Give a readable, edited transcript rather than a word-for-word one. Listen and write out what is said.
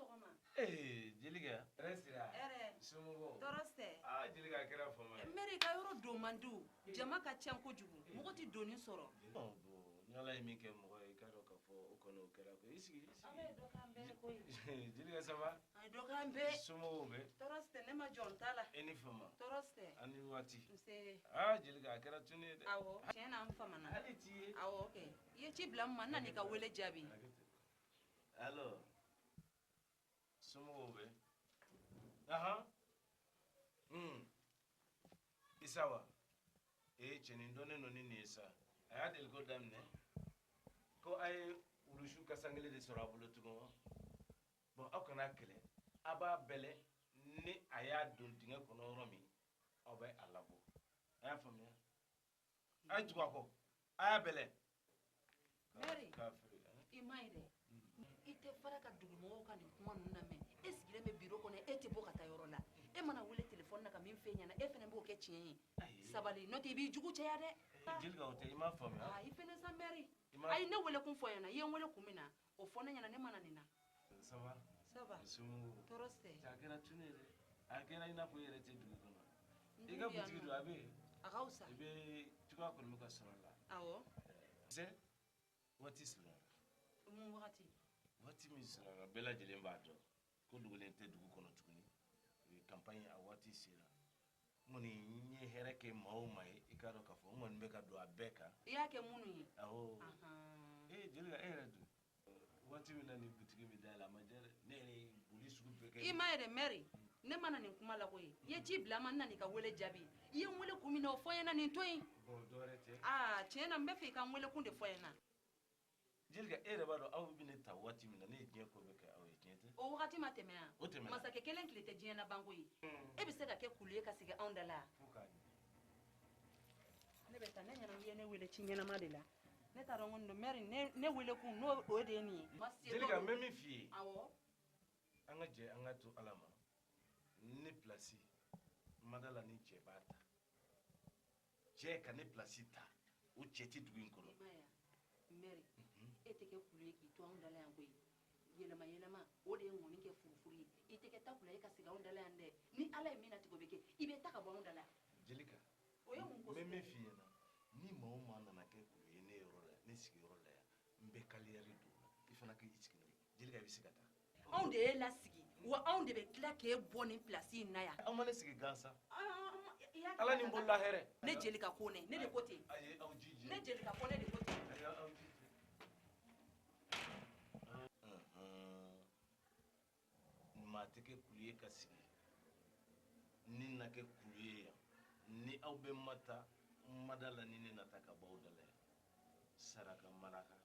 sɔgɔma. Jelika. Hɛrɛ. Somɔgɔw. Tɔɔrɔ tɛ. Jelika a kɛra fama ye. Mɛri ka yɔrɔ don man di o. Jama ka ca kojugu. Mɔgɔ tɛ doni sɔrɔ. Bon ni Ala ye min kɛ mɔgɔ ye i k'a dɔn k'a fɔ o kɔni o kɛra ko i sigi. Ala ye dɔ k'an bɛɛ koyi. Jelika ça va? A ye dɔ k'an bɛɛ. Somɔgɔw bɛ. Tɔɔrɔ tɛ ne ma jɔn ta la. I ni fama. Tɔɔrɔ tɛ. A ni waati. Nse. Jelika a kɛra tuni ye dɛ. Awɔ tiɲɛ na n famana. Hali t'i ye. Awɔ kɛ. I ye ci bila n ma n na n'i ka wele jaabi. Alors somɔgɔw bɛ. Ahan. Isa wa? Cɛnin dɔnnen don ni nin ye sa. A y'a deli ko daminɛ. Ko a ye wulusu kasan kelen de sɔrɔ a bolo tugun wa? Bon aw kana kɛlɛ. A b'a bɛlɛ ni a y'a don dingɛ kɔnɔ yɔrɔ min aw bɛ a labɔ. A y'a faamuya? A ye tugu a kɔ. A y'a bɛlɛ. Mɛri i ma ye dɛ. I tɛ fara ka dugumɔgɔw ka nin kuma ninnu lamɛn. E sigilen bɛ biro kɔnɔ e tɛ bɔ ka taa yɔrɔ la. E mana wele telefɔni na ka min f'e ɲɛna e fana b'o kɛ tiɲɛ ye. Sabali n'o tɛ i b'i jugu caya dɛ. Jelika o tɛ i m'a faamuya. I fana sa Mɛri. A ye ne wele kun fɔ ɲɛna i ye n wele kun min na o fɔ ne ɲɛna ne mana nin na. Ça va? Ça va. Tɔɔrɔ tɛ. A kɛra tuni ye dɛ. A kɛra i n'a fɔ i yɛrɛ tɛ dugu kɔnɔ. I ka butigi don a bɛ yen. A ka fisa. I bɛ cogoya kɔni bɛ ka sɔrɔ a la. Awɔ. Sɛ waati sera. Mun wagati? Waati min sera bɛɛ lajɛlen b'a dɔn ko dogolen tɛ dugu kɔnɔ tuguni. Campagne a waati sera. N kɔni n ye hɛrɛ kɛ maa o maa ye i k'a dɔn k'a fɔ n kɔni bɛ ka don a bɛɛ kan. I y'a kɛ minnu ye? Awɔ. Jelika e yɛrɛ dun waati min na ni butigi bɛ dayɛlɛ a ma diya dɛ. Ne yɛrɛ ye boli sugu bɛɛ kɛ. I ma ye dɛ Mɛri ne mana nin kuma la koyi i ye ci bila n ma n na n'i ka wele jaabi i ye n wele kun min na o fɔ n ɲɛna nin to yen. Bon dɔwɛrɛ tɛ. Tiɲɛ na n bɛ fɛ i ka n wele kun de fɔ n ɲɛna. Jelika e yɛrɛ b'a dɔn aw bɛ ne ta waati min na ne ye diɲɛ ko bɛɛ kɛ aw ye tiɲɛ tɛ. O wagati ma tɛmɛ yan. O tɛmɛna. Masakɛ kelen tile tɛ diɲɛ na ban koyi. E bɛ se ka kɛ kulu ye ka sigi anw da la. Fo k'a ɲɛ. Ne bɛ taa ne ɲɛna i ye ne wele ci ɲɛnama de la. Ne t'a dɔn ko nin don Mɛri ne wele kun n'o o de ye nin ye. Jelika n bɛ min f'i ye. Awɔ. An ka jɛ an ka to Ala ma. Ne place ma da la ni cɛ b'a ta. Cɛ ka ne place ta o cɛ tɛ dugu in kɔnɔ. Mɛri e tɛ kɛ kulu ye k'i to anw da la yan koyi. Yɛlɛma yɛlɛma o de ye ŋɔni kɛ furufuru ye. I tɛ kɛ takula ye ka sigi anw da la yan dɛ. Ni Ala ye min latigɛ o bɛ kɛ i bɛ ta ka bɔ anw da la. Jelika o ye mun ko n bɛ min f'i ɲɛna ni maa o maa nana kɛ kulu ye ne yɔrɔ la ne sigiyɔrɔ la yan n bɛ carrière don o la i fana k'i sigi n'o ye. Jelika i bɛ se ka taa. Anw de y'e lasigi wa anw de bɛ tila k'e bɔ nin place in na yan. Aw ma ne sigi gansan. Ala ni n bolola hɛrɛ. Ne Jelika Kone ne de ko ten. Ayi aw jija. Ne Jelika Kone de ko ten. Ayi aw jija. Maa tɛ kɛ kulu ye ka sigi ni na kɛ kulu ye yan ni aw bɛ ma ta n ma da la ni ne na ta ka bɔ aw da la yan saraka maraka